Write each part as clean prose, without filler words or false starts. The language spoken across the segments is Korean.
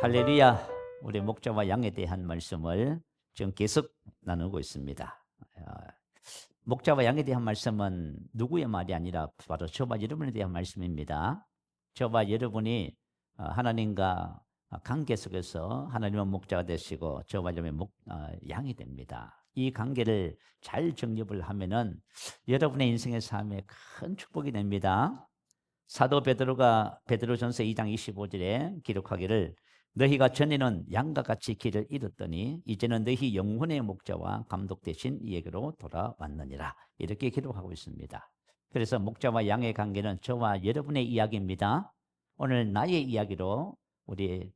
할렐루야. 우리 목자와 양에 대한 말씀을 지금 계속 나누고 있습니다. 목자와 양에 대한 말씀은 누구의 말이 아니라 바로 저와 여러분에 대한 말씀입니다. 저와 여러분이 하나님과 관계 속에서 하나님은 목자가 되시고 저와 여러분의 양이 됩니다. 이 관계를 잘 정립을 하면은 여러분의 인생의 삶에 큰 축복이 됩니다. 사도 베드로가 베드로전서 2장 25절에 기록하기를 너희가 전에는 양과 같이 길을 잃었더니 이제는 너희 영혼의 목자와 감독 되신 이에게로 돌아왔느니라. 이렇게 기록하고 있습니다. 그래서 목자와 양의 관계는 저와 여러분의 이야기입니다. 오늘 나의 이야기로 우리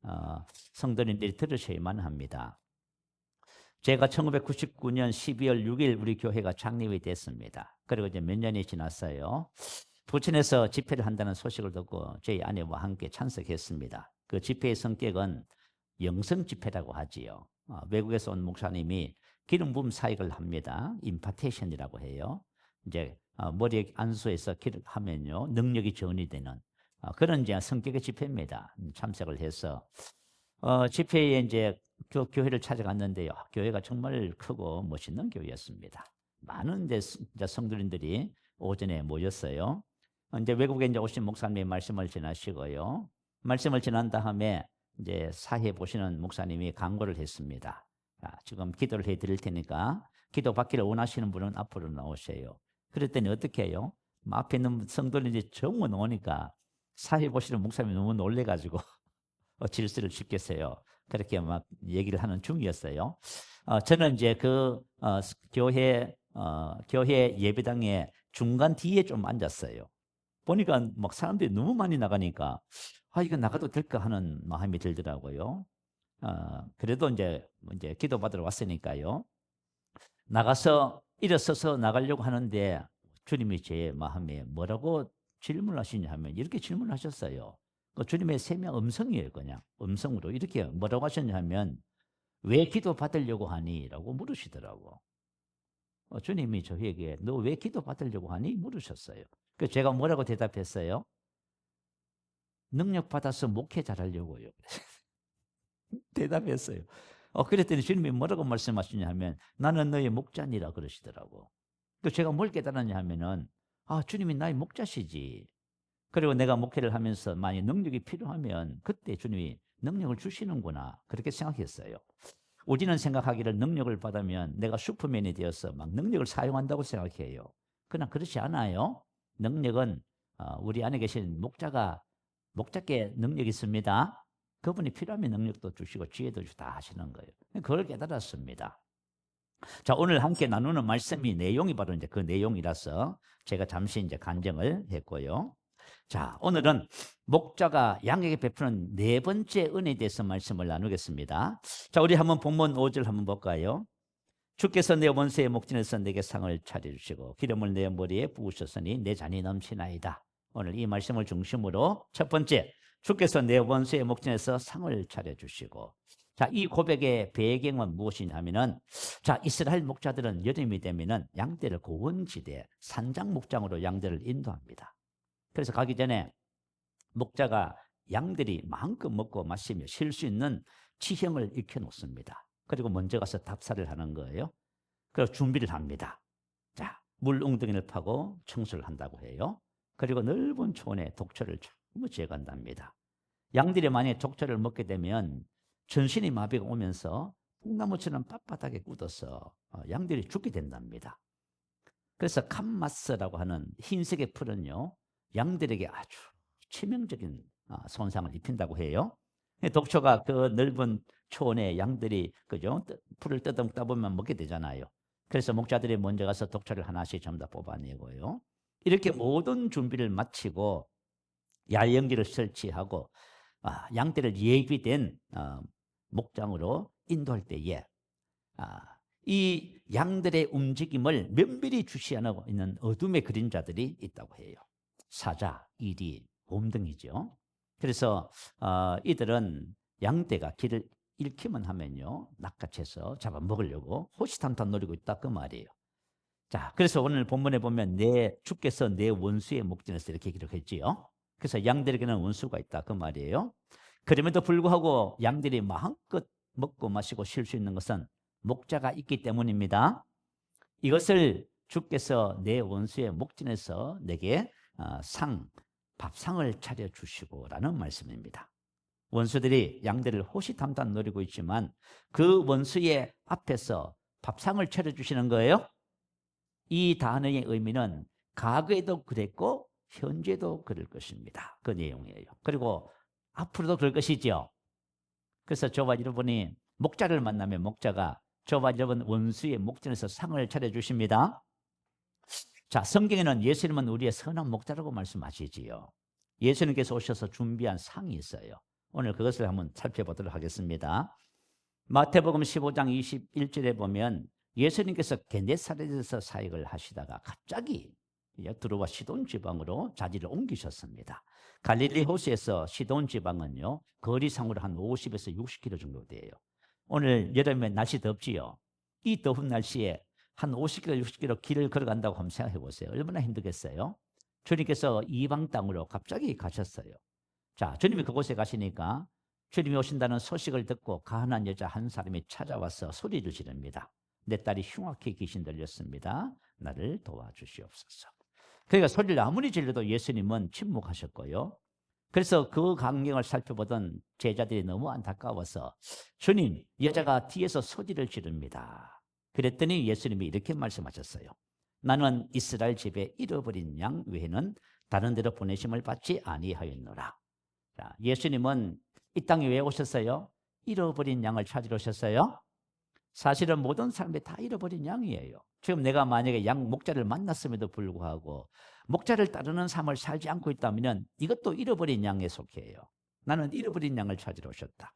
성도님들이 들으셔야만 합니다. 제가 1999년 12월 6일 우리 교회가 창립이 됐습니다. 그리고 이제 몇 년이 지났어요. 부천에서 집회를 한다는 소식을 듣고 저희 아내와 함께 참석했습니다. 그 집회의 성격은 영성 집회라고 하지요. 외국에서 온 목사님이 기름 부음 사역을 합니다. 임파테이션이라고 해요. 이제 머리에 안수해서 하면요 능력이 전이 되는 그런 이제 성격의 집회입니다. 참석을 해서 집회에 이제 교회를 찾아갔는데요. 교회가 정말 크고 멋있는 교회였습니다. 많은 성도님들이 오전에 모였어요. 이제 외국에 이제 오신 목사님의 말씀을 전하시고요. 말씀을 전한 다음에 이제 사회 보시는 목사님이 강구를 했습니다. 지금 기도를 해드릴 테니까 기도 받기를 원하시는 분은 앞으로 나오세요. 그랬더니 어떻게 해요? 앞에 있는 성도들이 전부 나오니까 사회 보시는 목사님이 너무 놀래가지고 질서를 지켰어요. 그렇게 막 얘기를 하는 중이었어요. 저는 이제 그 교회 예배당의 중간 뒤에 좀 앉았어요. 보니까 막 사람들이 너무 많이 나가니까 이거 나가도 될까 하는 마음이 들더라고요. 그래도 이제 기도 받으러 왔으니까요. 나가서 일어서서 나가려고 하는데 주님이 제 마음에 뭐라고 질문하시냐 하면 이렇게 질문하셨어요. 주님의 세명 음성이에요. 그냥 음성으로 이렇게 뭐라고 하셨냐 하면 왜 기도 받으려고 하니? 라고 물으시더라고. 주님이 저에게 너 왜 기도 받으려고 하니? 물으셨어요. 그래서 제가 뭐라고 대답했어요? 능력 받아서 목회 잘하려고요. 대답했어요. 그랬더니 주님이 뭐라고 말씀하시냐 하면 나는 너의 목자니라 그러시더라고. 그 제가 뭘 깨달았냐 하면은 주님이 나의 목자시지. 그리고 내가 목회를 하면서 만약 능력이 필요하면 그때 주님이 능력을 주시는구나. 그렇게 생각했어요. 우리는 생각하기를 능력을 받으면 내가 슈퍼맨이 되어서 막 능력을 사용한다고 생각해요. 그러나 그렇지 않아요. 능력은 우리 안에 계신 목자께 능력이 있습니다. 그분이 필요하면 능력도 주시고 지혜도 다 하시는 거예요. 그걸 깨달았습니다. 자, 오늘 함께 나누는 말씀이 내용이 바로 이제 그 내용이라서 제가 잠시 이제 간증을 했고요. 자, 오늘은 목자가 양에게 베푸는 네 번째 은혜에 대해서 말씀을 나누겠습니다. 자, 우리 한번 본문 5절 한번 볼까요? 주께서 내 원수의 목전에서 내게 상을 차려주시고 기름을 내 머리에 부으셨으니 내 잔이 넘치나이다. 오늘 이 말씀을 중심으로 첫 번째, 주께서 내 원수의 목전에서 상을 차려주시고, 자, 이 고백의 배경은 무엇이냐면은, 자, 이스라엘 목자들은 여름이 되면은 양떼를 고원지대 산장 목장으로 양떼를 인도합니다. 그래서 가기 전에 목자가 양들이 마음껏 먹고 마시며 쉴 수 있는 지형을 익혀놓습니다. 그리고 먼저 가서 답사를 하는 거예요. 그리고 준비를 합니다. 자, 물 웅덩이를 파고 청소를 한다고 해요. 그리고 넓은 초원에 독초를 전부 제거한답니다. 양들이 만약에 독초를 먹게 되면 전신이 마비가 오면서 뽕나무처럼 빳빳하게 굳어서 양들이 죽게 된답니다. 그래서 캄마스라고 하는 흰색의 풀은요, 양들에게 아주 치명적인 손상을 입힌다고 해요. 독초가 그 넓은 초원에 양들이 그죠 풀을 뜯어먹다 보면 먹게 되잖아요. 그래서 목자들이 먼저 가서 독초를 하나씩 전부 다 뽑아내고요. 이렇게 모든 준비를 마치고 야영지를 설치하고 양떼를 예비된 목장으로 인도할 때에 이 양들의 움직임을 면밀히 주시하고 있는 어둠의 그림자들이 있다고 해요. 사자, 이리, 곰 등이죠. 그래서 이들은 양떼가 길을 잃기만 하면요 낚아채서 잡아먹으려고 호시탐탐 노리고 있다 그 말이에요. 자, 그래서 오늘 본문에 보면 주께서 내 원수의 목전에서 이렇게 기록했지요. 그래서 양들에게는 원수가 있다 그 말이에요. 그럼에도 불구하고 양들이 마음껏 먹고 마시고 쉴 수 있는 것은 목자가 있기 때문입니다. 이것을 주께서 내 원수의 목전에서 내게 밥상을 차려주시고 라는 말씀입니다. 원수들이 양들을 호시탐탐 노리고 있지만 그 원수의 앞에서 밥상을 차려주시는 거예요. 이 단어의 의미는 과거에도 그랬고 현재도 그럴 것입니다. 그 내용이에요. 그리고 앞으로도 그럴 것이죠. 그래서 저와 여러분이 목자를 만나면 목자가 저와 여러분 원수의 목전에서 상을 차려주십니다. 자, 성경에는 예수님은 우리의 선한 목자라고 말씀하시지요. 예수님께서 오셔서 준비한 상이 있어요. 오늘 그것을 한번 살펴보도록 하겠습니다. 마태복음 15장 21절에 보면 예수님께서 게네사렛에서 사역을 하시다가 갑자기 들어와 시돈 지방으로 자리를 옮기셨습니다. 갈릴리 호수에서 시돈 지방은요, 거리상으로 한 50에서 60km 정도 돼요. 오늘 여름에 날씨 덥지요. 이 더운 날씨에 한 50km, 60km 길을 걸어간다고 한번 생각해 보세요. 얼마나 힘들겠어요? 주님께서 이방 땅으로 갑자기 가셨어요. 자, 주님이 그곳에 가시니까 주님이 오신다는 소식을 듣고 가난한 여자 한 사람이 찾아와서 소리를 지릅니다. 내 딸이 흉악히 귀신 들렸습니다. 나를 도와주시옵소서. 그러니까 소리를 아무리 질러도 예수님은 침묵하셨고요. 그래서 그 광경을 살펴보던 제자들이 너무 안타까워서 주님, 여자가 뒤에서 소리를 지릅니다. 그랬더니 예수님이 이렇게 말씀하셨어요. 나는 이스라엘 집에 잃어버린 양 외에는 다른 데로 보내심을 받지 아니하였노라. 자, 예수님은 이 땅에 왜 오셨어요? 잃어버린 양을 찾으러 오셨어요. 사실은 모든 사람이 다 잃어버린 양이에요. 지금 내가 만약에 양 목자를 만났음에도 불구하고 목자를 따르는 삶을 살지 않고 있다면 이것도 잃어버린 양에 속해요. 나는 잃어버린 양을 찾으러 오셨다.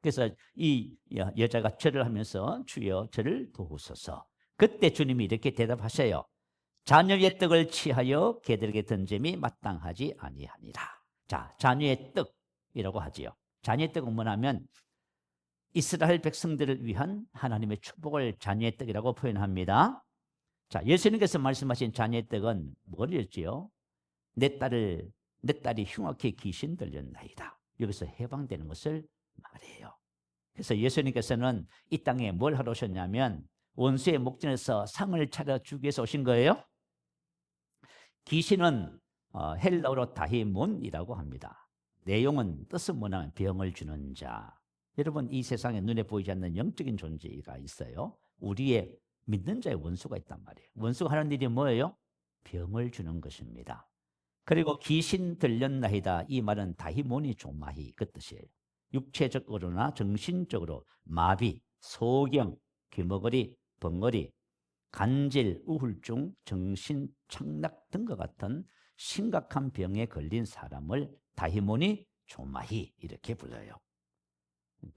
그래서 이 여자가 절을 하면서 주여 저를 도우소서. 그때 주님이 이렇게 대답하셔요. 자녀의 떡을 취하여 개들에게 던짐이 마땅하지 아니하니라. 자, 자녀의 떡이라고 하지요. 자녀의 떡은 뭐냐면 이스라엘 백성들을 위한 하나님의 축복을 자녀의 떡이라고 표현합니다. 자, 예수님께서 말씀하신 자녀의 떡은 뭐였지요? 내 딸이 흉악히 귀신 들렸나이다. 여기서 해방되는 것을 말해요. 그래서 예수님께서는 이 땅에 뭘 하러 오셨냐면 원수의 목전에서 상을 차려주기 위해서 오신 거예요. 귀신은 헬라어로 다히몬이라고 합니다. 내용은 뜻은 뭐냐면 병을 주는 자. 여러분, 이 세상에 눈에 보이지 않는 영적인 존재가 있어요. 우리의 믿는 자의 원수가 있단 말이에요. 원수가 하는 일이 뭐예요? 병을 주는 것입니다. 그리고 귀신 들렸나이다. 이 말은 다히모니 조마히 그 뜻이에요. 육체적으로나 정신적으로 마비, 소경, 귀머거리, 벙어리, 간질, 우울증, 정신 착락 등과 같은 심각한 병에 걸린 사람을 다히모니 조마히 이렇게 불러요.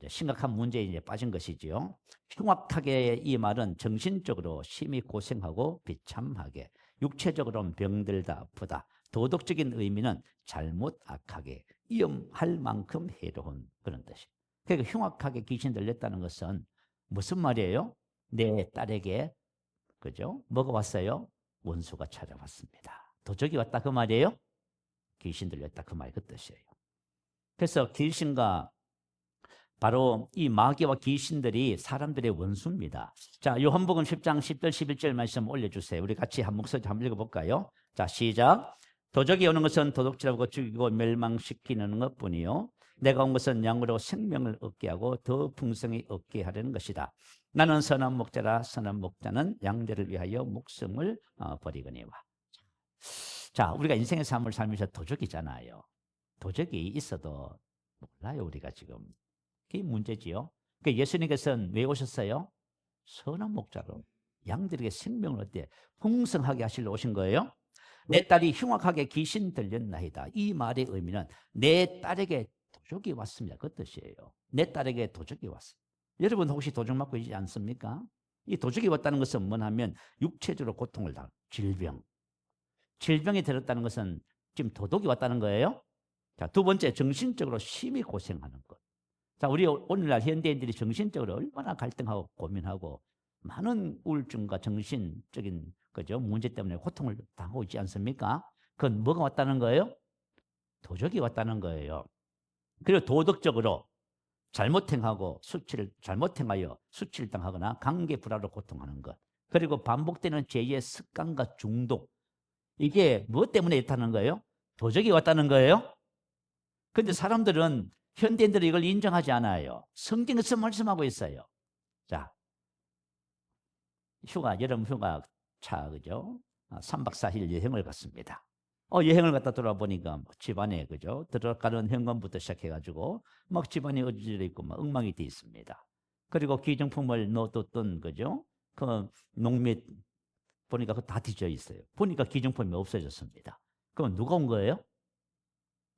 심각한 문제에 이제 빠진 것이지요. 흉악하게 이 말은 정신적으로 심히 고생하고 비참하게, 육체적으로는 병들다 아프다. 도덕적인 의미는 잘못 악하게, 위험할 만큼 해로운 그런 뜻이에요. 그러니까 흉악하게 귀신 들렸다는 것은 무슨 말이에요? 내 딸에게 그죠? 뭐가 왔어요? 원수가 찾아왔습니다. 도적이 왔다 그 말이에요? 귀신 들렸다 그 말 그 뜻이에요. 그래서 귀신과 바로 이 마귀와 귀신들이 사람들의 원수입니다. 자, 요한복음 10장 10절 11절 말씀 올려주세요. 우리 같이 한 목소리 한번 읽어볼까요? 자, 시작. 도적이 오는 것은 도둑질하고 죽이고 멸망시키는 것뿐이요 내가 온 것은 양으로 생명을 얻게 하고 더 풍성히 얻게 하려는 것이다. 나는 선한 목자라. 선한 목자는 양들을 위하여 목숨을 버리거니와. 자, 우리가 인생의 삶을 살면서 도적이잖아요. 도적이 있어도 몰라요, 우리가 지금. 그게 문제지요. 그러니까 예수님께서는 왜 오셨어요? 선한 목자로 양들에게 생명을 얻게 풍성하게 하시러 오신 거예요. 내 딸이 흉악하게 귀신 들렸나이다. 이 말의 의미는 내 딸에게 도적이 왔습니다. 그 뜻이에요. 내 딸에게 도적이 왔습니다. 여러분 혹시 도적 맞고 있지 않습니까? 이 도적이 왔다는 것은 뭐냐면 육체적으로 고통을 당하는 질병. 질병이 들었다는 것은 지금 도둑이 왔다는 거예요. 자, 두 번째, 정신적으로 심히 고생하는 것. 자, 우리 오늘날 현대인들이 정신적으로 얼마나 갈등하고 고민하고 많은 우울증과 정신적인 그죠? 문제 때문에 고통을 당하고 있지 않습니까? 그건 뭐가 왔다는 거예요? 도적이 왔다는 거예요. 그리고 도덕적으로 잘못 행하고 잘못 행하여 수치를 당하거나 관계 불화로 고통하는 것. 그리고 반복되는 죄의 습관과 중독. 이게 무엇 때문에 있다는 거예요? 도적이 왔다는 거예요. 근데 사람들은 현대인들은 이걸 인정하지 않아요. 성경에서 말씀하고 있어요. 자, 여름 휴가 그죠? 3박 4일 여행을 갔습니다. 여행을 갔다 돌아보니까 집안에, 그죠? 들어가는 현관부터 시작해가지고 막 집안이 어지러 있고 막 엉망이 돼 있습니다. 그리고 기정품을 넣어뒀던, 그죠? 그 농밑 보니까 그거 다 뒤져 있어요. 보니까 기정품이 없어졌습니다. 그럼 누가 온 거예요?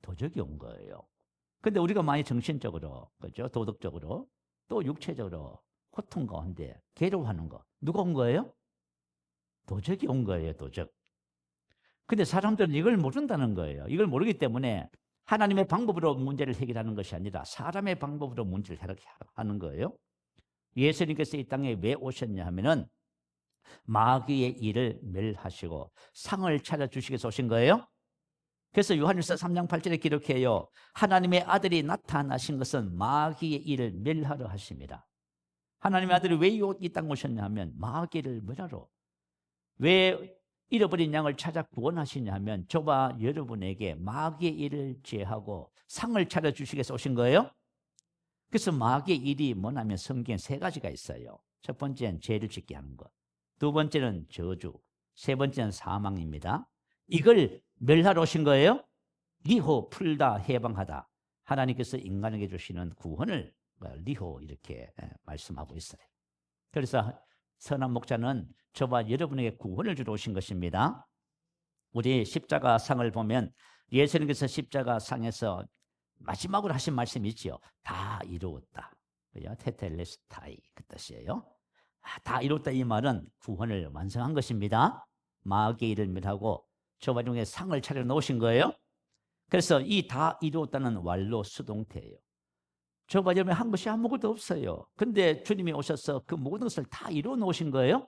도적이 온 거예요. 근데 우리가 많이 정신적으로, 그죠? 도덕적으로, 또 육체적으로 고통 가운데 괴로워하는 거. 누가 온 거예요? 도적이 온 거예요, 도적. 근데 사람들은 이걸 모른다는 거예요. 이걸 모르기 때문에 하나님의 방법으로 문제를 해결하는 것이 아니라 사람의 방법으로 문제를 해결하는 거예요. 예수님께서 이 땅에 왜 오셨냐 하면은 마귀의 일을 멸하시고 상을 찾아주시기 위해서 오신 거예요. 그래서 요한일서 3장 8절에 기록해요. 하나님의 아들이 나타나신 것은 마귀의 일을 멸하러 하십니다. 하나님의 아들이 왜 이 땅 오셨냐 하면 마귀를 멸하러. 왜 잃어버린 양을 찾아 구원하시냐 하면 저와 여러분에게 마귀의 일을 제하고 상을 차려주시기 위해서 오신 거예요. 그래서 마귀의 일이 뭐냐면 성경에 3가지가 있어요. 첫 번째는 죄를 짓게 하는 것, 두 번째는 저주, 세 번째는 사망입니다. 이걸 멸하러 오신 거예요. 리호, 풀다, 해방하다. 하나님께서 인간에게 주시는 구원을 리호 이렇게 말씀하고 있어요. 그래서 선한 목자는 저와 여러분에게 구원을 주러 오신 것입니다. 우리 십자가 상을 보면 예수님께서 십자가 상에서 마지막으로 하신 말씀이 있죠. 다 이루었다. 테텔레스타이 그 뜻이에요. 다 이뤘다 이 말은 구원을 완성한 것입니다. 마귀의 일을 멸하고 저와 여러분에게 상을 차려 놓으신 거예요. 그래서 이 다 이루었다는 완료 수동태예요. 저와 여러분이 한 것이 아무것도 없어요. 근데 주님이 오셔서 그 모든 것을 다 이루어 놓으신 거예요.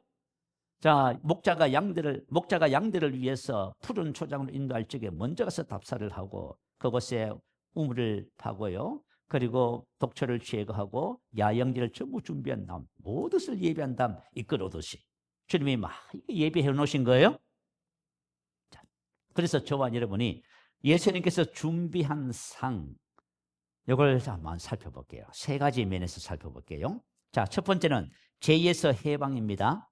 자, 목자가 양들을 위해서 푸른 초장으로 인도할 적에 먼저 가서 답사를 하고 그곳에 우물을 파고요. 그리고 독초를 제거하고 야영지를 전부 준비한 다음 모든 것을 예비한 다음 이끌어 오듯이 주님이 막 예비해 놓으신 거예요. 자, 그래서 저와 여러분이 예수님께서 준비한 상, 이걸 한번 살펴볼게요. 3가지 면에서 살펴볼게요. 자, 첫 번째는 죄에서 해방입니다.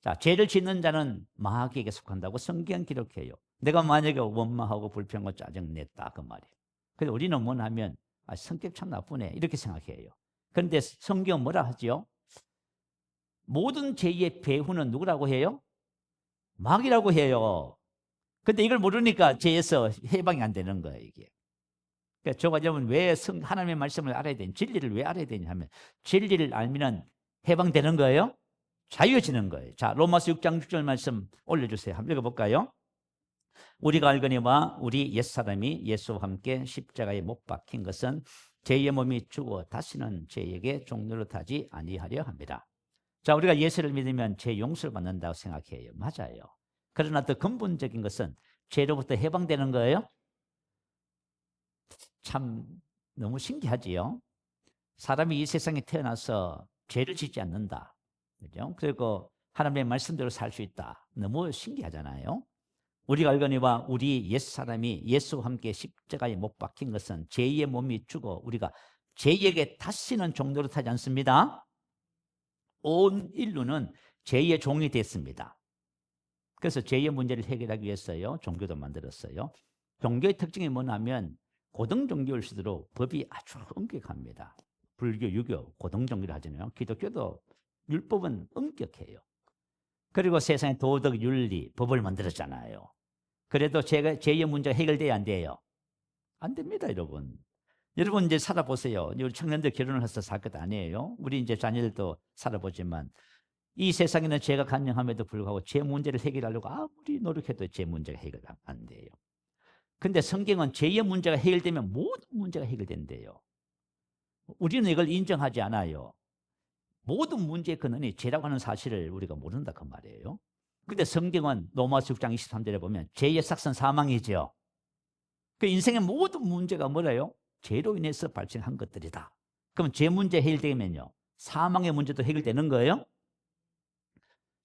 자, 죄를 짓는 자는 마귀에게 속한다고 성경 기록해요. 내가 만약에 원망하고 불평하고 짜증냈다 그 말이에요. 근데 우리는 뭐냐면 성격 참 나쁘네 이렇게 생각해요. 그런데 성경 뭐라 하죠? 모든 죄의 배후는 누구라고 해요? 마귀라고 해요. 근데 이걸 모르니까 죄에서 해방이 안 되는 거예요, 이게. 그러니까 저가 여러분 왜 하나님의 말씀을 알아야 되냐, 진리를 왜 알아야 되냐 하면 진리를 알면 해방되는 거예요. 자유해지는 거예요. 자, 로마서 6장 6절 말씀 올려주세요. 한번 읽어볼까요? 우리가 알거니와 우리 옛사람이 예수와 함께 십자가에 못 박힌 것은 죄의 몸이 죽어 다시는 죄에게 종노릇하지 아니하려 합니다. 자, 우리가 예수를 믿으면 죄 용서를 받는다고 생각해요. 맞아요. 그러나 더 근본적인 것은 죄로부터 해방되는 거예요. 참 너무 신기하지요. 사람이 이 세상에 태어나서 죄를 짓지 않는다. 그죠? 그리고 하나님의 말씀대로 살 수 있다. 너무 신기하잖아요. 우리가 알거니와 우리 옛사람이 예수와 함께 십자가에 못 박힌 것은 죄의 몸이 죽어 우리가 죄에게 다시는 종노릇하지 않습니다. 온 인류는 죄의 종이 됐습니다. 그래서 죄의 문제를 해결하기 위해서요, 종교도 만들었어요. 종교의 특징이 뭐냐면 고등종교일수록 법이 아주 엄격합니다. 불교, 유교, 고등종교를 하잖아요. 기독교도 율법은 엄격해요. 그리고 세상에 도덕, 윤리, 법을 만들었잖아요. 그래도 죄의 문제가 해결돼야 안 돼요? 안 됩니다, 여러분. 여러분 이제 살아보세요. 우리 청년들 결혼을 해서 살 것 아니에요. 우리 이제 자녀들도 살아보지만 이 세상에는 죄가 간영함에도 불구하고 죄 문제를 해결하려고 아무리 노력해도 죄 문제가 해결 안 돼요. 근데 성경은 죄의 문제가 해결되면 모든 문제가 해결된대요. 우리는 이걸 인정하지 않아요. 모든 문제의 근원이 죄라고 하는 사실을 우리가 모른다 그 말이에요. 근데 성경은 로마서 6장 23절에 보면 죄의 삭선 사망이죠. 그 인생의 모든 문제가 뭐래요? 죄로 인해서 발생한 것들이다. 그럼 죄 문제 해결되면요, 사망의 문제도 해결되는 거예요?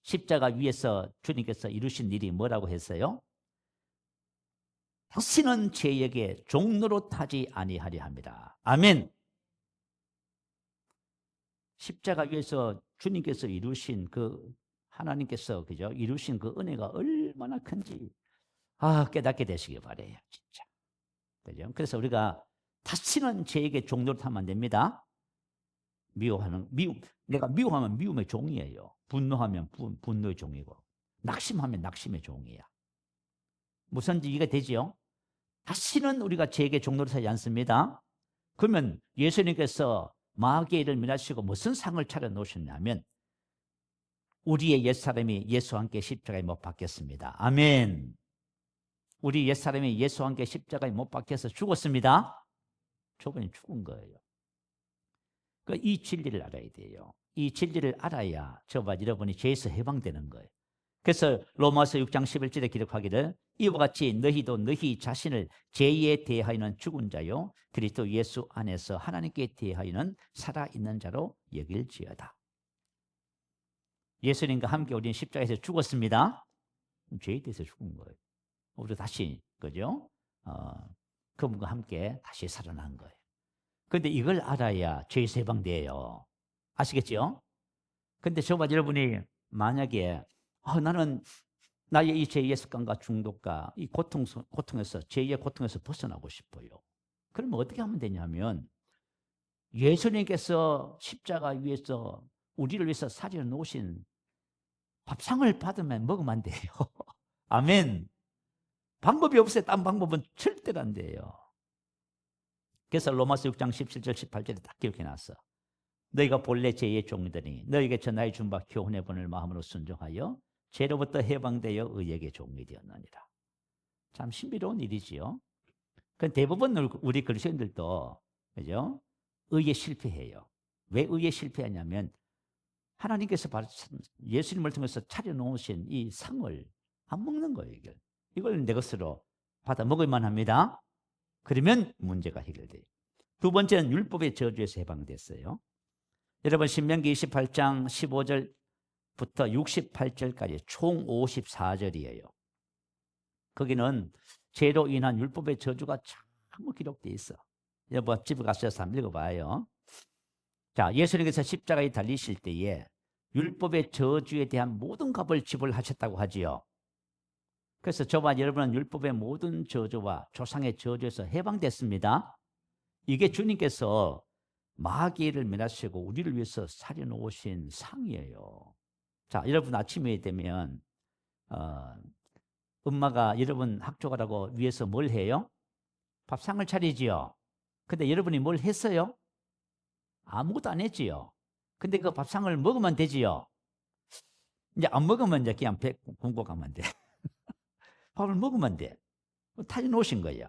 십자가 위에서 주님께서 이루신 일이 뭐라고 했어요? 다시는 죄에게 종로로 타지 아니하려 합니다. 아멘. 십자가 위에서 주님께서 이루신 하나님께서 그죠? 이루신 그 은혜가 얼마나 큰지 깨닫게 되시기 바래요, 진짜. 그죠? 그래서 우리가 다시는 죄에게 종로로 타면 안 됩니다. 내가 미워하면 미움의 종이에요. 분노하면 분노의 종이고, 낙심하면 낙심의 종이야. 무슨 이해가 되지요? 다시는 우리가 죄에게 종로로 타지 않습니다. 그러면 예수님께서 마귀를 멸하시고 무슨 상을 차려 놓으셨냐면 우리의 옛사람이 예수와 함께 십자가에 못 박혔습니다. 아멘. 우리 옛사람이 예수와 함께 십자가에 못 박혀서 죽었습니다. 저번에 죽은 거예요. 이 진리를 알아야 돼요. 이 진리를 알아야 저와 여러분이 죄에서 해방되는 거예요. 그래서 로마서 6장 11절에 기록하기를 이와 같이 너희도 너희 자신을 죄에 대하여는 죽은 자요 그리스도 예수 안에서 하나님께 대하여는 살아있는 자로 여길지어다. 예수님과 함께 우리는 십자가에서 죽었습니다. 죄에 대해서 죽은 거예요. 우리 다시 그죠? 그분과 함께 다시 살아난 거예요. 그런데 이걸 알아야 죄에서 해방돼요. 아시겠죠? 근데 저와 여러분이 만약에 나는 나의 이 죄의 습관과 중독과 이 고통에서 죄의 고통에서 벗어나고 싶어요. 그러면 어떻게 하면 되냐면 예수님께서 십자가 위에서 우리를 위해서 살려 놓으신 밥상을 받으면 먹으면 안 돼요. 아멘. 방법이 없어요. 딴 방법은 절대로 안 돼요. 그래서 로마서 6장 17절 18절에 딱 기록해놨어. 너희가 본래 죄의 종이더니 너희에게 전하여 준 바 교훈의 본을 마음으로 순종하여 죄로부터 해방되어 의에게 종이 되었느니라. 참 신비로운 일이지요. 그 대부분 우리 그리스도인들도 그죠? 의에 실패해요. 왜 의에 실패하냐면 하나님께서 예수님을 통해서 차려놓으신 이 상을 안 먹는 거예요. 이걸 내 것으로 받아 먹을만 합니다. 그러면 문제가 해결돼요. 두 번째는 율법의 저주에서 해방됐어요. 여러분 신명기 28장 15절부터 68절까지 총 54절이에요. 거기는 죄로 인한 율법의 저주가 전부 기록되어 있어. 여러분 집에 가셔서 한번 읽어봐요. 자, 예수님께서 십자가에 달리실 때에 율법의 저주에 대한 모든 값을 지불하셨다고 하지요. 그래서 저와 여러분은 율법의 모든 저주와 조상의 저주에서 해방됐습니다. 이게 주님께서 마귀를 멸하시고 우리를 위해서 사려놓으신 상이에요. 자, 여러분 아침에 되면 엄마가 여러분 학교 가라고 위해서 뭘 해요? 밥상을 차리지요. 근데 여러분이 뭘 했어요? 아무것도 안 했지요. 근데 그 밥상을 먹으면 되지요. 이제 안 먹으면 이제 그냥 배 굶고 가면 돼. 밥을 먹으면 돼. 타져 놓으신 거예요.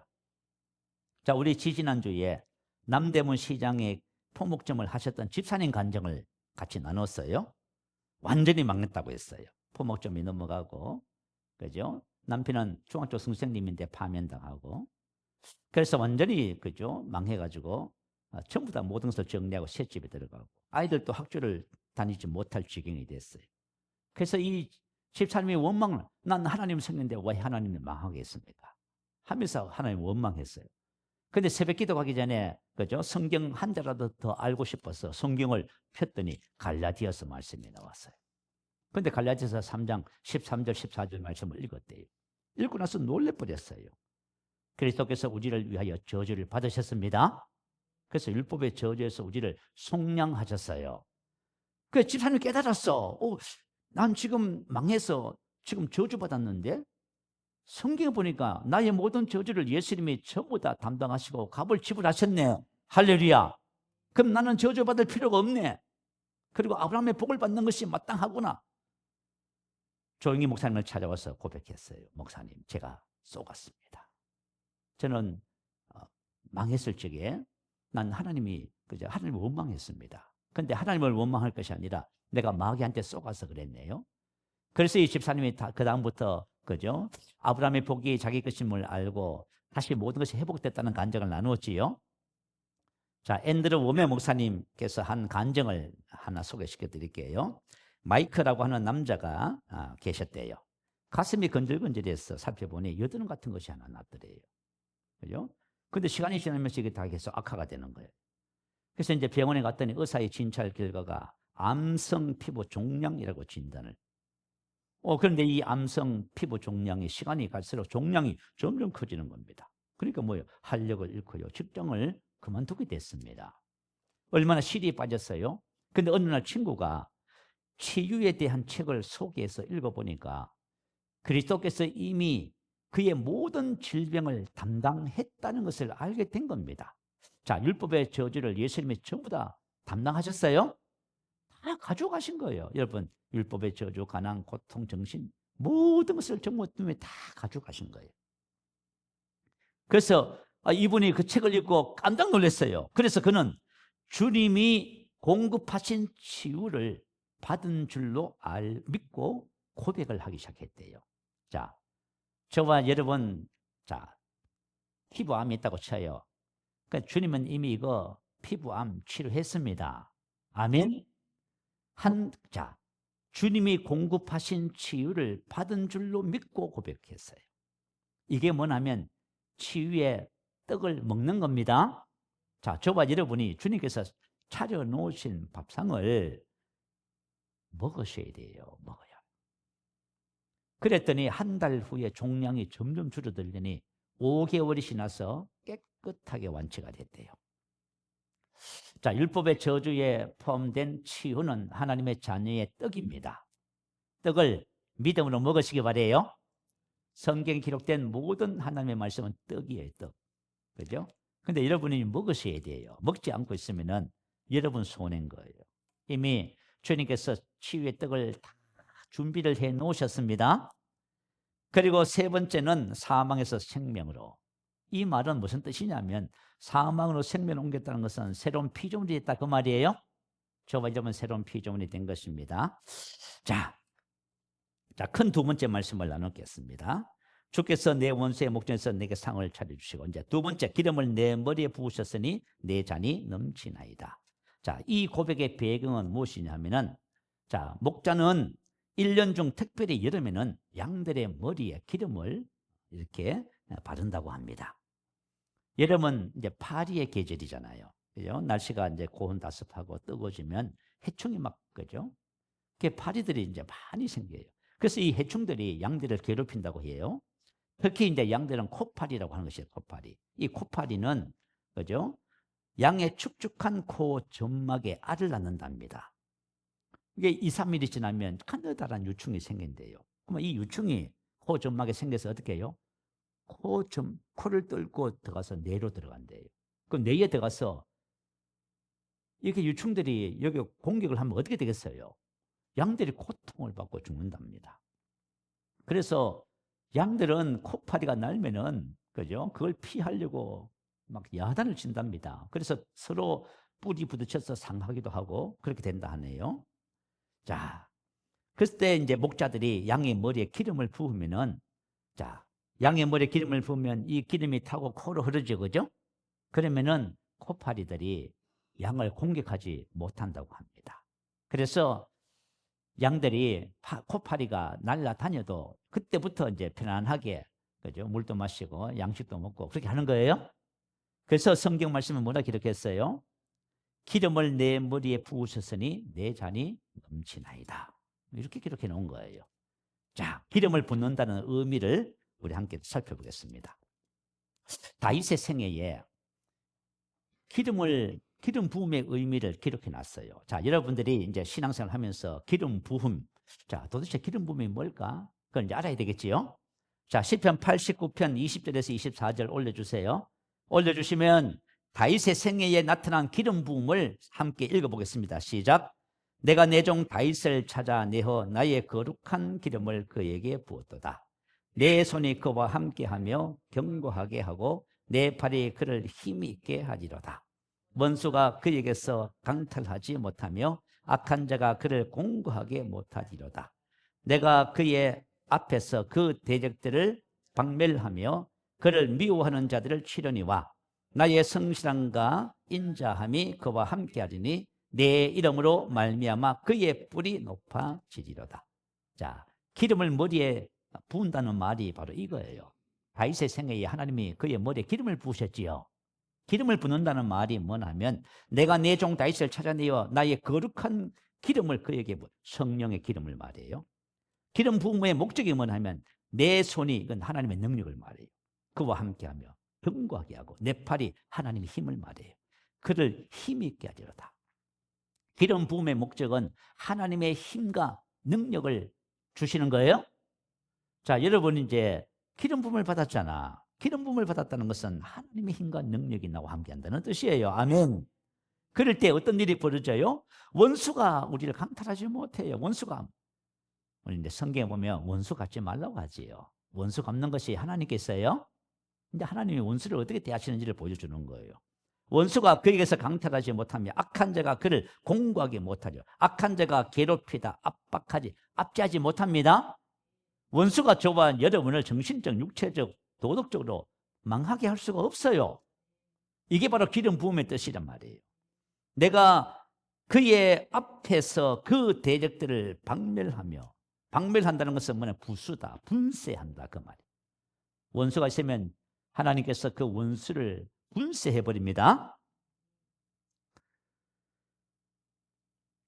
자, 우리 지지난주에 남대문 시장에 포목점을 하셨던 집사님 간증을 같이 나눴어요. 완전히 망했다고 했어요. 포목점이 넘어가고, 그죠? 남편은 중학교 선생님인데 파면당하고, 그래서 완전히 그죠? 망해가지고 전부 다 모든 것을 정리하고 새집에 들어가고, 아이들도 학교를 다니지 못할 지경이 됐어요. 그래서 이 집사님이 원망을, 난 하나님 섬기는데 왜 하나님을 망하겠습니까? 하면서 하나님 원망했어요. 근데 새벽 기도 가기 전에 그죠? 성경 한 자라도 더 알고 싶어서 성경을 폈더니 갈라디아서 말씀이 나왔어요. 근데 갈라디아서 3장 13절 14절 말씀을 읽었대요. 읽고 나서 놀래버렸어요. 그리스도께서 우리를 위하여 저주를 받으셨습니다. 그래서 율법의 저주에서 우리를 속량하셨어요. 그 집사님이 깨달았어. 난 지금 망해서 지금 저주받았는데 성경에 보니까 나의 모든 저주를 예수님이 전부 다 담당하시고 값을 지불하셨네요. 할렐루야. 그럼 나는 저주받을 필요가 없네. 그리고 아브라함의 복을 받는 것이 마땅하구나. 조용히 목사님을 찾아와서 고백했어요. 목사님, 제가 속았습니다. 저는 망했을 적에 난 하나님을 원망했습니다. 그런데 하나님을 원망할 것이 아니라 내가 마귀한테 속아서 그랬네요. 그래서 이 집사님이 그 다음부터 그죠? 아브라함의 복이 자기 것임을 알고 다시 모든 것이 회복됐다는 간증을 나누었지요. 자, 앤드루 워메 목사님께서 한 간증을 하나 소개시켜 드릴게요. 마이크라고 하는 남자가 계셨대요. 가슴이 건질건질해서 살펴보니 여드름 같은 것이 하나 났더래요. 그죠? 근데 시간이 지나면서 이게 다 계속 악화가 되는 거예요. 그래서 이제 병원에 갔더니 의사의 진찰 결과가 암성 피부 종양이라고 진단을. 그런데 이 암성 피부 종양이 시간이 갈수록 종양이 점점 커지는 겁니다. 그러니까 뭐예요? 활력을 잃고요. 직장을 그만두게 됐습니다. 얼마나 시리에 빠졌어요? 근데 어느 날 친구가 치유에 대한 책을 소개해서 읽어보니까 그리스도께서 이미 그의 모든 질병을 담당했다는 것을 알게 된 겁니다. 자, 율법의 저주를 예수님이 전부 다 담당하셨어요? 다 가져가신 거예요. 여러분, 율법의 저주, 가난, 고통, 정신 모든 것을 전부 다 가져가신 거예요. 그래서 이분이 그 책을 읽고 깜짝 놀랐어요. 그래서 그는 주님이 공급하신 치유를 받은 줄로 믿고 고백을 하기 시작했대요. 자, 저와 여러분, 자, 피부암이 있다고 쳐요. 그러니까 주님은 이미 이거 피부암 치료했습니다. 아멘. 자, 주님이 공급하신 치유를 받은 줄로 믿고 고백했어요. 이게 뭐냐면 치유의 떡을 먹는 겁니다. 자, 저와 여러분이 주님께서 차려놓으신 밥상을 먹으셔야 돼요. 먹어요. 그랬더니 한 달 후에 종양이 점점 줄어들더니 5개월이 지나서 깨끗하게 완치가 됐대요. 자, 율법의 저주에 포함된 치유는 하나님의 자녀의 떡입니다. 떡을 믿음으로 먹으시기 바래요. 성경에 기록된 모든 하나님의 말씀은 떡이에요, 떡. 그죠? 근데 여러분이 먹으셔야 돼요. 먹지 않고 있으면은 여러분 손해인 거예요. 이미 주님께서 치유의 떡을 다 준비를 해 놓으셨습니다. 그리고 세 번째는 사망에서 생명으로. 이 말은 무슨 뜻이냐면 사망으로 생명을 옮겼다는 것은 새로운 피조물이 됐다 그 말이에요. 저와 여러분 새로운 피조물이 된 것입니다. 자, 큰 두 번째 말씀을 나누겠습니다. 주께서 내 원수의 목전에서 내게 상을 차려주시고, 이제 두 번째, 기름을 내 머리에 부으셨으니 내 잔이 넘치나이다. 자, 이 고백의 배경은 무엇이냐면은, 자, 목자는 1년 중 특별히 여름에는 양들의 머리에 기름을 이렇게 바른다고 합니다. 여름은 이제 파리의 계절이잖아요. 그죠? 날씨가 이제 고온다습하고 뜨거워지면 해충이 막, 그죠? 그 파리들이 이제 많이 생겨요. 그래서 이 해충들이 양들을 괴롭힌다고 해요. 특히 이제 양들은 코파리라고 하는 것이에요. 코파리. 이 코파리는, 그죠? 양의 축축한 코 점막에 알을 낳는답니다. 이게 2, 3일이 지나면 커다란 유충이 생긴대요. 그러면 이 유충이 코 점막에 생겨서 어떻게 해요? 코를 뚫고 들어가서 뇌로 들어간대요. 그럼 뇌에 들어가서 이렇게 유충들이 여기 공격을 하면 어떻게 되겠어요? 양들이 고통을 받고 죽는답니다. 그래서 양들은 코파리가 날면은, 그죠? 그걸 피하려고 막 야단을 친답니다. 그래서 서로 뿔이 부딪혀서 상하기도 하고 그렇게 된다 하네요. 자, 그때 이제 목자들이 양의 머리에 기름을 부으면은, 자, 양의 머리에 기름을 부으면 이 기름이 타고 코로 흐르죠, 그죠? 그러면은 코파리들이 양을 공격하지 못한다고 합니다. 그래서 양들이 코파리가 날아다녀도 그때부터 이제 편안하게, 그죠? 물도 마시고 양식도 먹고 그렇게 하는 거예요. 그래서 성경 말씀은 뭐라 기록했어요? 기름을 내 머리에 부으셨으니 내 잔이 넘치나이다. 이렇게 기록해 놓은 거예요. 자, 기름을 붓는다는 의미를 우리 함께 살펴보겠습니다. 다윗의 생애에 기름 부음의 의미를 기록해 놨어요. 자, 여러분들이 이제 신앙생활 하면서 기름 부음, 자, 도대체 기름 부음이 뭘까? 그걸 이제 알아야 되겠지요? 자, 시편 89편 20절에서 24절 올려주세요. 올려주시면 다윗의 생애에 나타난 기름 부음을 함께 읽어보겠습니다. 시작. 내가 내 종 다윗을 찾아 내어 나의 거룩한 기름을 그에게 부었도다. 내 손이 그와 함께하며 견고하게 하고 내 팔이 그를 힘이 있게 하리로다. 원수가 그에게서 강탈하지 못하며 악한 자가 그를 공고하게 못하리로다. 내가 그의 앞에서 그 대적들을 박멸하며 그를 미워하는 자들을 치려니와 나의 성실함과 인자함이 그와 함께하리니 내 이름으로 말미암아 그의 뿔이 높아지리로다. 자, 기름을 머리에 부은다는 말이 바로 이거예요. 다윗의 생애에 하나님이 그의 머리에 기름을 부으셨지요. 기름을 붓는다는 말이 뭐냐면 내가 내 종 다윗을 찾아내어 나의 거룩한 기름을 그에게 부어, 성령의 기름을 말해요. 기름 부음의 목적이 뭐냐면 내 손이 이건 하나님의 능력을 말해요. 그와 함께하며 견고하게 하고 내 팔이 하나님의 힘을 말해요. 그를 힘있게 하리로다. 기름 부음의 목적은 하나님의 힘과 능력을 주시는 거예요. 자, 여러분 이제 기름 부음을 받았잖아. 기름 부음을 받았다는 것은 하나님의 힘과 능력이 나와 함께한다는 뜻이에요. 아멘. 그럴 때 어떤 일이 벌어져요? 원수가 우리를 강탈하지 못해요. 원수가 우리 이제 성경에 보면 원수 갚지 말라고 하지요. 원수 갚는 것이 하나님께서요. 근데 하나님이 원수를 어떻게 대하시는지를 보여주는 거예요. 원수가 그에게서 강탈하지 못하며 악한 자가 그를 공고하게 못하려. 악한 자가 괴롭히다, 압박하지, 압제하지 못합니다. 원수가 저와 여러분을 정신적, 육체적, 도덕적으로 망하게 할 수가 없어요. 이게 바로 기름 부음의 뜻이란 말이에요. 내가 그의 앞에서 그 대적들을 박멸하며, 박멸한다는 것은 뭐냐? 부수다, 분쇄한다 그 말이에요. 원수가 있으면 하나님께서 그 원수를 분쇄해버립니다.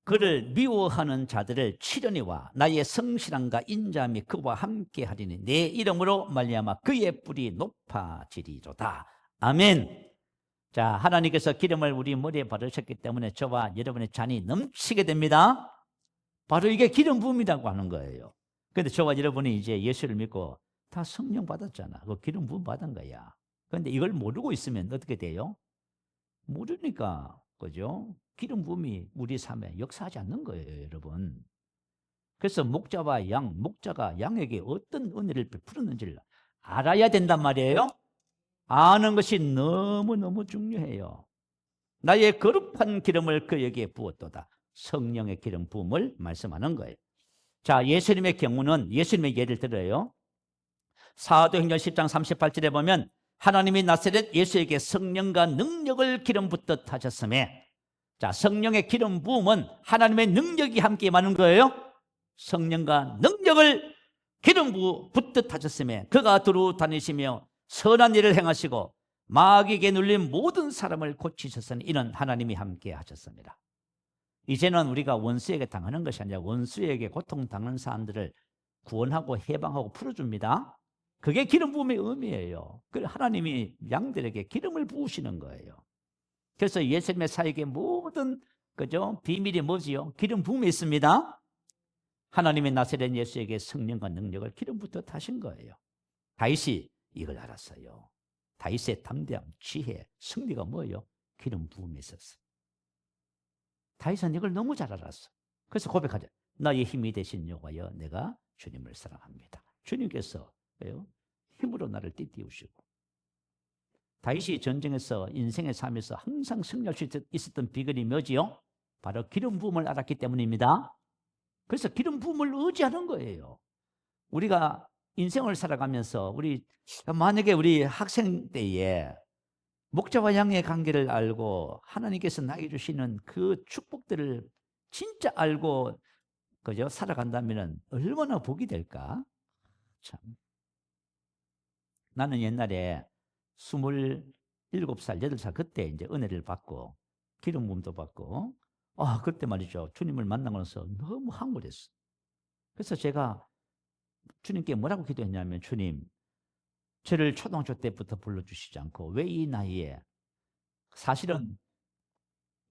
그를 미워하는 자들을 치려니와 나의 성실함과 인자함이 그와 함께하리니 내 이름으로 말미암아 그의 뿔이 높아지리로다. 아멘. 자, 하나님께서 기름을 우리 머리에 바르셨기 때문에 저와 여러분의 잔이 넘치게 됩니다. 바로 이게 기름 부음이라고 하는 거예요. 그런데 저와 여러분이 이제 예수를 믿고 다 성령 받았잖아. 그 기름 부음 받은 거야. 그런데 이걸 모르고 있으면 어떻게 돼요? 모르니까, 그죠? 기름 부음이 우리 삶에 역사하지 않는 거예요, 여러분. 그래서 목자와 양, 목자가 양에게 어떤 은혜를 베푸는지를 알아야 된단 말이에요. 아는 것이 너무너무 중요해요. 나의 거룩한 기름을 그에게 부었도다. 성령의 기름 부음을 말씀하는 거예요. 자, 예수님의 경우는 예수님의 예를 들어요. 사도행전 10장 38절에 보면 하나님이 나사렛 예수에게 성령과 능력을 기름 붓듯 하셨음에, 자, 성령의 기름 부음은 하나님의 능력이 함께 임하는 거예요. 성령과 능력을 기름 붓듯 하셨음에 그가 두루 다니시며 선한 일을 행하시고 마귀에게 눌린 모든 사람을 고치셨으니 이는 하나님이 함께 하셨습니다. 이제는 우리가 원수에게 당하는 것이 아니라 원수에게 고통당하는 사람들을 구원하고 해방하고 풀어줍니다. 그게 기름 부음의 의미예요. 하나님이 양들에게 기름을 부으시는 거예요. 그래서 예수님의 사역의 모든 그죠? 비밀이 뭐지요? 기름 부음이 있습니다. 하나님의 나사렛 예수에게 성령과 능력을 기름 붓듯 하신 거예요. 다윗이 이걸 알았어요. 다윗의 담대함, 지혜, 승리가 뭐예요? 기름 부음이 있었어. 다윗은 이걸 너무 잘 알았어. 그래서 고백하죠. 나의 힘이 되신 여호와여, 내가 주님을 사랑합니다. 주님께서 힘으로 나를 띠띠우시고, 다윗이 전쟁에서 인생의 삶에서 항상 승리할 수 있었던 비결이 뭐지요? 바로 기름 부음을 알았기 때문입니다. 그래서 기름 부음을 의지하는 거예요. 우리가 인생을 살아가면서 만약에 우리 학생 때에 목자와 양의 관계를 알고 하나님께서 나에게 주시는 그 축복들을 진짜 알고 그죠? 살아간다면 얼마나 복이 될까? 참. 나는 옛날에 27살, 8살 그때 이제 은혜를 받고 기름 부음도 받고 그때 말이죠. 주님을 만나고 나서 너무 황홀했어. 그래서 제가 주님께 뭐라고 기도했냐면, 주님, 저를 초등학교 때부터 불러주시지 않고 왜 이 나이에, 사실은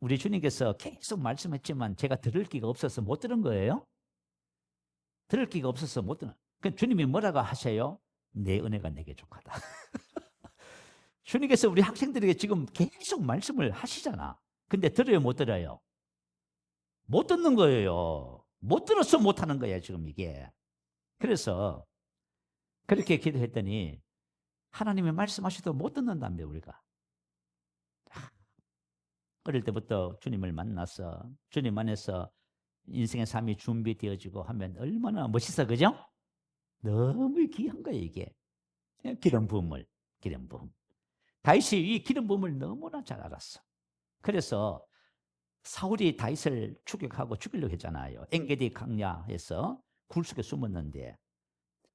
우리 주님께서 계속 말씀했지만 제가 들을 기가 없어서 못 들은 거예요. 들을 기가 없어서 못 들은. 그 주님이 뭐라고 하세요? 내 은혜가 내게 족하다. 주님께서 우리 학생들에게 지금 계속 말씀을 하시잖아. 근데 들어요, 못 들어요? 못 듣는 거예요. 못 들어서 못 하는 거예요, 지금 이게. 그래서 그렇게 기도했더니 하나님이 말씀하셔도 못 듣는다며, 우리가. 어릴 때부터 주님을 만나서 주님 안에서 인생의 삶이 준비되어지고 하면 얼마나 멋있어, 그죠? 너무 귀한 거예요, 이게. 기름 부음을, 기름 부음. 다윗이 이 기름 부음을 너무나 잘 알았어. 그래서 사울이 다윗을 추격하고 죽이려고 했잖아요. 엔게디 강야에서 굴 속에 숨었는데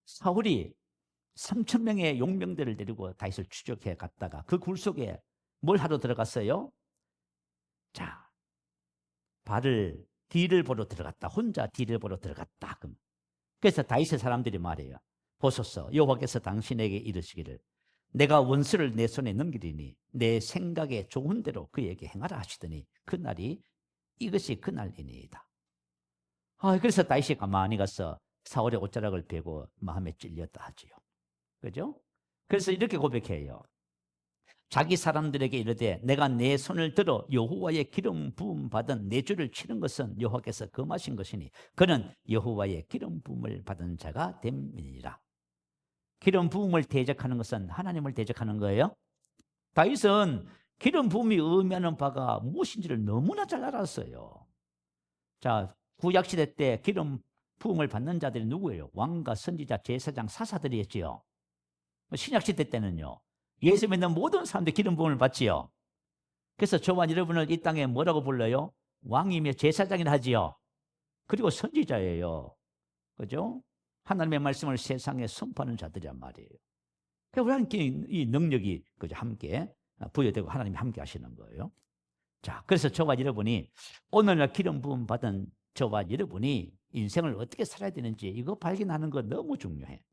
사울이 3,000명의 용병들을 데리고 다윗을 추격해 갔다가 그 굴 속에 뭘 하러 들어갔어요? 자, 뒤를 보러 들어갔다. 혼자 뒤를 보러 들어갔다. 그래서 다윗의 사람들이 말해요. 보소서, 여호와께서 당신에게 이르시기를 내가 원수를 내 손에 넘기리니 내 생각에 좋은 대로 그에게 행하라 하시더니 그날이 이것이 그날이니이다. 그래서 다윗이 가만히 가서 사울의 옷자락을 베고 마음에 찔렸다 하지요. 그죠? 그래서 이렇게 고백해요. 자기 사람들에게 이르되 내가 내 손을 들어 여호와의 기름 부음 받은 내 주를 치는 것은 여호와께서 금하신 것이니 그는 여호와의 기름 부음을 받은 자가 됨이니라. 기름 부음을 대적하는 것은 하나님을 대적하는 거예요. 다윗은 기름 부음이 의미하는 바가 무엇인지를 너무나 잘 알았어요. 자, 구약 시대 때 기름 부음을 받는 자들이 누구예요? 왕과 선지자, 제사장, 사사들이었지요. 신약 시대 때는요, 예수 믿는 모든 사람들이 기름 부음을 받지요. 그래서 저와 여러분을 이 땅에 뭐라고 불러요? 왕이며 제사장이라 하지요. 그리고 선지자예요. 그죠? 하나님의 말씀을 세상에 선포하는 자들이란 말이에요. 그러니까 우리한테 이 능력이 그죠? 함께 부여되고 하나님이 함께 하시는 거예요. 자, 그래서 저와 여러분이 오늘날 기름 부음 받은 저와 여러분이 인생을 어떻게 살아야 되는지 이거 발견하는 거 너무 중요해.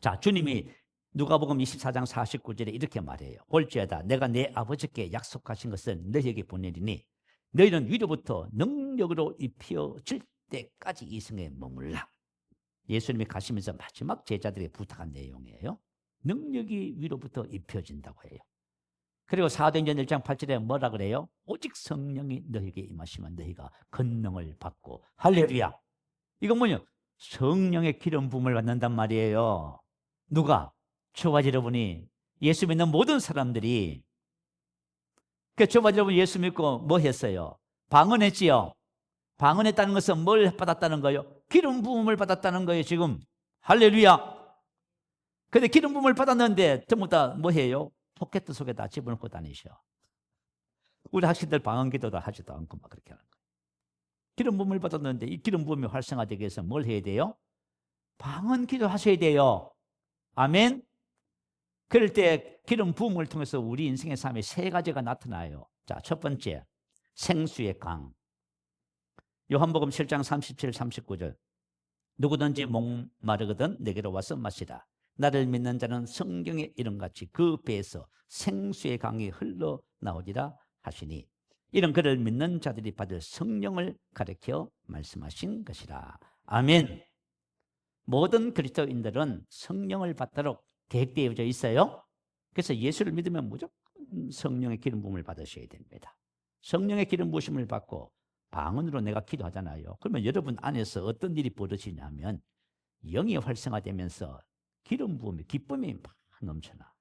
자, 주님이 누가복음 24장 49절에 이렇게 말해요. 볼지어다 내가 내 아버지께 약속하신 것을 너희에게 보내리니 너희는 위로부터 능력으로 입혀질 때까지 이 성에 머물라. 예수님이 가시면서 마지막 제자들에게 부탁한 내용이에요. 능력이 위로부터 입혀진다고 해요. 그리고 사도행전 1장 8절에 뭐라 그래요? 오직 성령이 너희에게 임하시면 너희가 권능을 받고 할렐루야. 이건 뭐냐? 성령의 기름 부음을 받는단 말이에요. 누가? 저와 여러분이 예수 믿는 모든 사람들이. 그 저와 여러분 예수 믿고 뭐 했어요? 방언했지요. 방언했다는 것은 뭘 받았다는 거예요? 기름 부음을 받았다는 거예요. 지금 할렐루야. 근데 기름 부음을 받았는데 전부 다 뭐 해요? 포켓 속에다 집어넣고 다니셔. 우리 학생들 방언 기도도 하지도 않고 막 그렇게 하는 거예요. 기름 부음을 받았는데 이 기름 부음이 활성화되기 위해서 뭘 해야 돼요? 방언 기도 하셔야 돼요. 아멘. 그럴 때 기름 부음을 통해서 우리 인생의 삶에 세 가지가 나타나요. 자, 첫 번째, 생수의 강. 요한복음 7장 37, 39절. 누구든지 목마르거든 내게로 와서 마시라. 나를 믿는 자는 성경의 이름같이 그 배에서 생수의 강이 흘러나오리라 하시니 이런 그를 믿는 자들이 받을 성령을 가리켜 말씀하신 것이라. 아멘. 모든 그리스도인들은 성령을 받도록 계획되어져 있어요. 그래서 예수를 믿으면 무조건 성령의 기름 부음을 받으셔야 됩니다. 성령의 기름 부으심을 받고 방언으로 내가 기도하잖아요. 그러면 여러분 안에서 어떤 일이 벌어지냐면 영이 활성화되면서 기름 부음이 기쁨이 막 넘쳐나.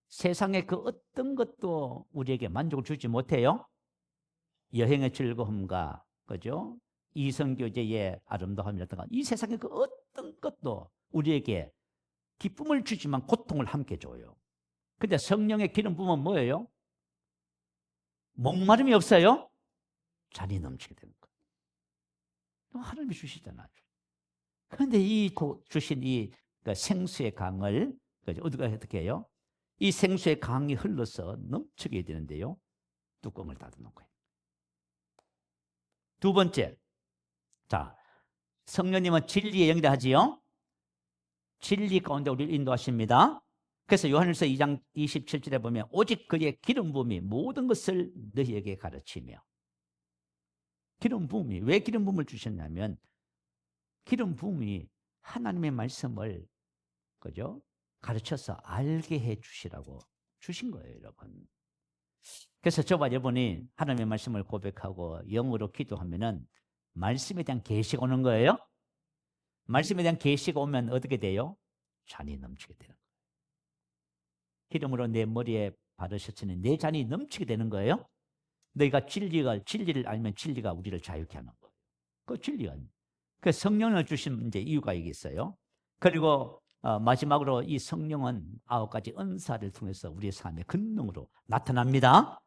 세상의 그 어떤 것도 우리에게 만족을 주지 못해요. 여행의 즐거움과 그죠? 이성교제의 아름다움이라든가 이 세상의 그 어떤 것도 우리에게 기쁨을 주지만 고통을 함께 줘요. 근데 성령의 기름 부음은 뭐예요? 목마름이 없어요? 잔이 넘치게 되는 거예요. 하나님이 주시잖아요. 그런데 이 주신 이 생수의 강을 어떻게 해요? 이 생수의 강이 흘러서 넘치게 되는데요. 뚜껑을 닫아놓은 거예요. 두 번째, 자, 성령님은 진리의 영이라 하지요. 진리 가운데 우리를 인도하십니다. 그래서 요한일서 2장 27절에 보면 오직 그의 기름 부음이 모든 것을 너희에게 가르치며. 기름 부음이 왜 기름 부음을 주셨냐면 기름 부음이 하나님의 말씀을 그죠? 가르쳐서 알게 해 주시라고 주신 거예요, 여러분. 그래서 저와 여러분이 하나님의 말씀을 고백하고 영으로 기도하면은 말씀에 대한 계시가 오는 거예요. 말씀에 대한 계시가 오면 어떻게 돼요? 잔이 넘치게 되는 거예요. 기름으로 내 머리에 바르셨으니 내 잔이 넘치게 되는 거예요. 너희가 진리를 알면 진리가 우리를 자유케 하는 거예요. 그 진리가. 그 성령을 주신 이제 이유가 이게 있어요. 그리고 마지막으로 이 성령은 9가지 은사를 통해서 우리의 삶의 권능으로 나타납니다.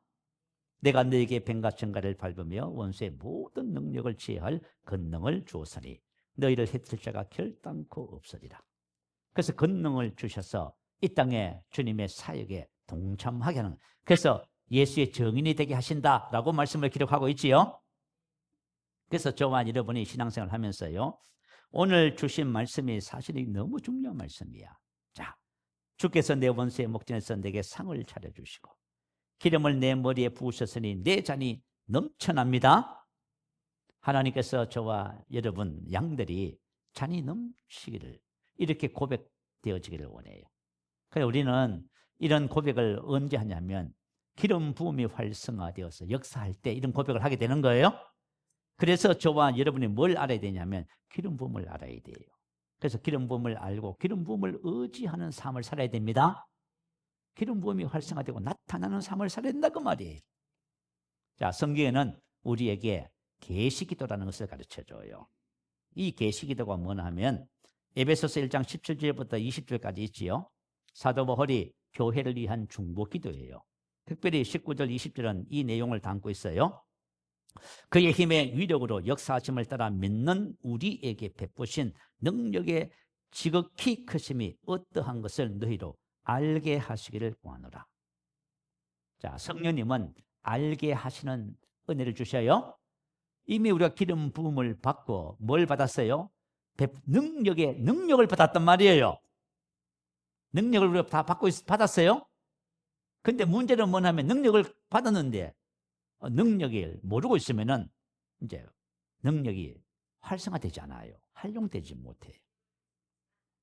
내가 너에게 뱀과 정갈을 밟으며 원수의 모든 능력을 제할 권능을 주었으니 너희를 해칠 자가 결단코 없으리라. 그래서 권능을 주셔서 이 땅에 주님의 사역에 동참하게 하는, 그래서 예수의 증인이 되게 하신다라고 말씀을 기록하고 있지요. 그래서 저와 여러분이 신앙생활을 하면서요, 오늘 주신 말씀이 사실이 너무 중요한 말씀이야. 자, 주께서 내 원수의 목전에서 내게 상을 차려주시고 기름을 내 머리에 부으셨으니 내 잔이 넘쳐납니다. 하나님께서 저와 여러분 양들이 잔이 넘치기를, 이렇게 고백되어지기를 원해요. 그래서 우리는 이런 고백을 언제 하냐면 기름 부음이 활성화되어서 역사할 때 이런 고백을 하게 되는 거예요. 그래서 저와 여러분이 뭘 알아야 되냐면 기름 부음을 알아야 돼요. 그래서 기름 부음을 알고 기름 부음을 의지하는 삶을 살아야 됩니다. 기름 부음이 활성화되고 나타나는 삶을 살아야 된다 그 말이에요. 자, 성경에는 우리에게 계시기도라는 것을 가르쳐줘요. 이 계시기도가 뭐냐 하면 에베소서 1장 17절부터 20절까지 있지요. 사도 바울이 교회를 위한 중보기도예요. 특별히 19절 20절은 이 내용을 담고 있어요. 그의 힘의 위력으로 역사하심을 따라 믿는 우리에게 베푸신 능력의 지극히 크심이 어떠한 것을 너희로 알게 하시기를 구하노라. 자, 성령님은 알게 하시는 은혜를 주셔요. 이미 우리가 기름 부음을 받고 뭘 받았어요? 능력을 받았단 말이에요. 능력을 우리가 다 받았어요. 근데 문제는 뭐냐면 능력을 받았는데 능력을 모르고 있으면은 이제 능력이 활성화되지 않아요. 활용되지 못해요.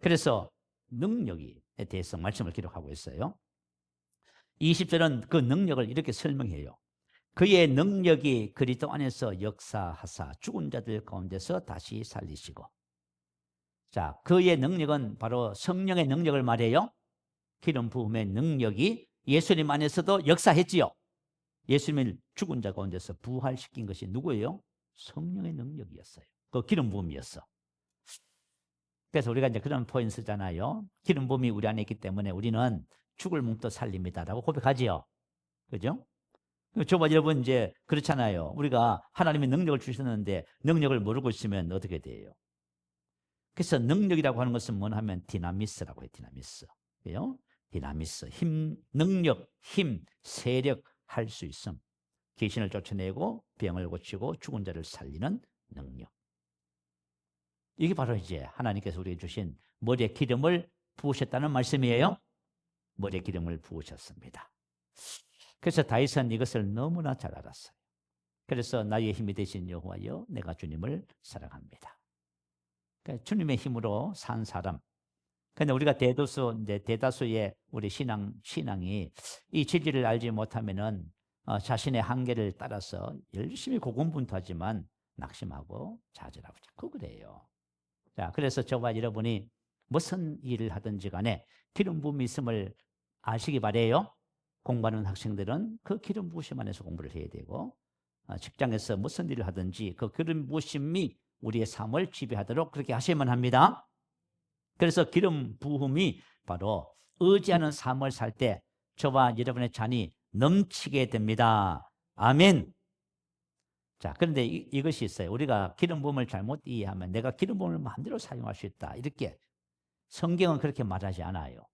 그래서 능력에 대해서 말씀을 기록하고 있어요. 20절은 그 능력을 이렇게 설명해요. 그의 능력이 그리스도 안에서 역사하사 죽은 자들 가운데서 다시 살리시고. 자, 그의 능력은 바로 성령의 능력을 말해요. 기름 부음의 능력이 예수님 안에서도 역사했지요. 예수님을 죽은 자 가운데서 부활시킨 것이 누구예요? 성령의 능력이었어요. 그 기름 부음이었어. 그래서 우리가 이제 그런 표현 쓰잖아요. 기름 부음이 우리 안에 있기 때문에 우리는 죽을 몸도 살립니다라고 고백하지요. 그죠? 저와 여러분 이제 그렇잖아요. 우리가 하나님의 능력을 주셨는데 능력을 모르고 있으면 어떻게 돼요? 그래서 능력이라고 하는 것은 뭐냐 하면 디나미스라고 해요. 디나미스. 그죠? 디나미스. 힘, 능력, 힘, 세력 할 수 있음. 귀신을 쫓아내고 병을 고치고 죽은 자를 살리는 능력. 이게 바로 이제 하나님께서 우리에게 주신 머리에 기름을 부으셨다는 말씀이에요. 머리에 기름을 부으셨습니다. 그래서 다윗은 이것을 너무나 잘 알았어요. 그래서 나의 힘이 되신 여호와여 내가 주님을 사랑합니다. 그러니까 주님의 힘으로 산 사람. 그런데 우리가 대다수의 우리 신앙이 이 진리를 알지 못하면은 자신의 한계를 따라서 열심히 고군분투하지만 낙심하고 좌절하고 자꾸 그래요. 자, 그래서 저와 여러분이 무슨 일을 하든지 간에 기름 부음이 있음을 아시기 바래요. 공부하는 학생들은 그 기름 부으심 안에서 공부를 해야 되고 직장에서 무슨 일을 하든지 그 기름 부으심이 우리의 삶을 지배하도록 그렇게 하셔야만 합니다. 그래서 기름 부음이 바로 의지하는 삶을 살 때 저와 여러분의 잔이 넘치게 됩니다. 아멘. 자, 그런데 이것이 있어요. 우리가 기름 부음을 잘못 이해하면 내가 기름 부음을 마음대로 사용할 수 있다. 이렇게 성경은 그렇게 말하지 않아요.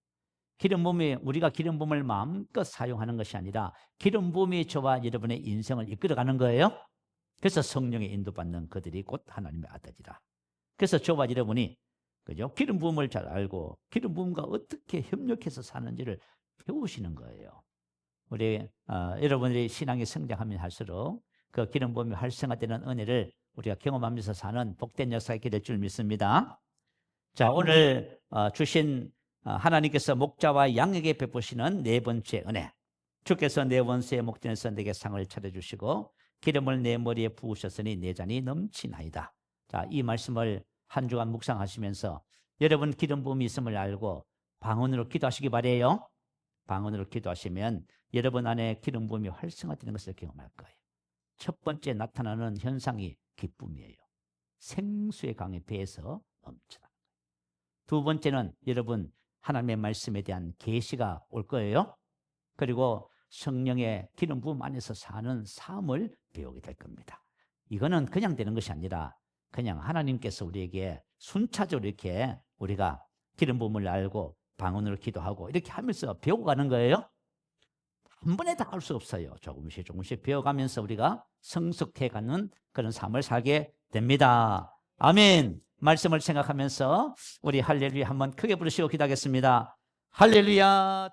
기름 부음이 우리가 기름 부음을 마음껏 사용하는 것이 아니라 기름 부음이 저와 여러분의 인생을 이끌어가는 거예요. 그래서 성령의 인도받는 그들이 곧 하나님의 아들이라. 그래서 저와 여러분이 그죠? 기름 부음을 잘 알고 기름 부음과 어떻게 협력해서 사는지를 배우시는 거예요. 우리 여러분들이 신앙이 성장하면 할수록 그 기름 부음이 활성화되는 은혜를 우리가 경험하면서 사는 복된 역사가 있게 될 줄 믿습니다. 자, 오늘 주신 하나님께서 목자와 양에게 베푸시는 네 번째 은혜. 주께서 내 원수의 목전에서 내게 상을 차려주시고 기름을 내 머리에 부으셨으니 내 잔이 넘치나이다. 자, 이 말씀을 한 주간 묵상하시면서 여러분 기름 부음이 있음을 알고 방언으로 기도하시기 바래요. 방언으로 기도하시면 여러분 안에 기름 부음이 활성화되는 것을 경험할 거예요. 첫 번째 나타나는 현상이 기쁨이에요. 생수의 강에 배에서 넘쳐나는 거예요. 두 번째는 여러분 하나님의 말씀에 대한 계시가 올 거예요. 그리고 성령의 기름 부음 안에서 사는 삶을 배우게 될 겁니다. 이거는 그냥 되는 것이 아니라 그냥 하나님께서 우리에게 순차적으로 이렇게 우리가 기름 부음을 알고 방언으로 기도하고 이렇게 하면서 배워가는 거예요. 한 번에 다 할 수 없어요. 조금씩 조금씩 배워가면서 우리가 성숙해가는 그런 삶을 살게 됩니다. 아멘. 말씀을 생각하면서 우리 할렐루야 한번 크게 부르시고 기도하겠습니다. 할렐루야.